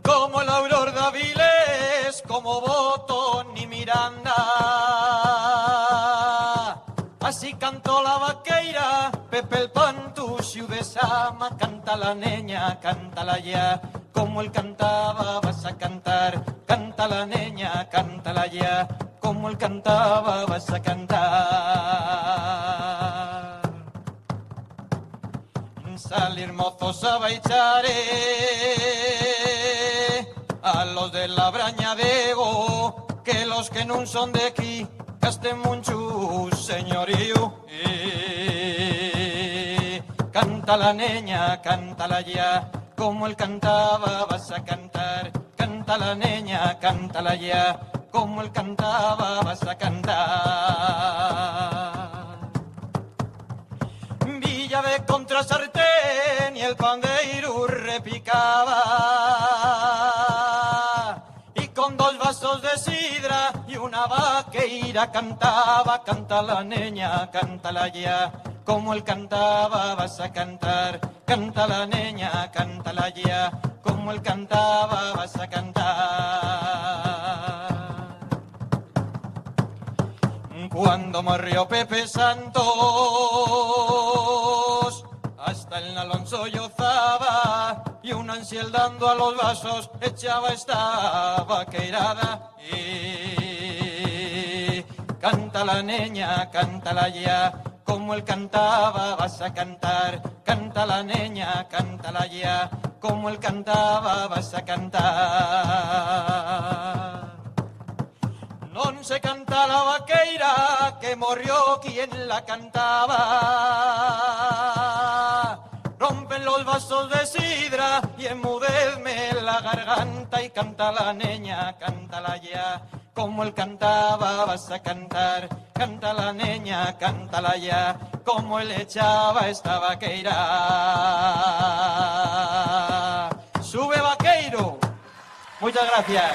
como el Auror de Avilés, como Botón y Miranda. Así cantó la vaqueira, Pepe el Pantucio de Sama, canta la niña, cántala ya, como él cantaba vas a cantar, canta la niña, cántala ya, como él cantaba vas a cantar. Salir mozos a baichare, a los de la Brañadego, que los que no son de aquí, gasten mucho señorío. Canta la niña, cántala ya, como él cantaba vas a cantar, canta la niña, cántala ya, como él cantaba vas a cantar. Villa de contra sartén y el pandeiro repicaba, y con 2 vasos de sidra y una vaqueira cantaba, canta la niña, cántala ya, como él cantaba vas a cantar, canta la niña, cántala ya, como él cantaba vas a cantar. Cuando murió Pepe Santos, hasta el nalón sollozaba, y un ansiel dando a los vasos echaba esta vaqueirada. Y canta la niña, cántala ya, como él cantaba vas a cantar, canta la niña, cántala ya, como él cantaba vas a cantar. Non se canta la vaqueira que morrió quien la cantaba. Rompen los vasos de sidra y enmudezme la garganta, y canta la niña, cántala ya, como él cantaba vas a cantar, canta la niña, cántala ya, como él echaba esta vaqueira. Sube vaqueiro. Muchas gracias.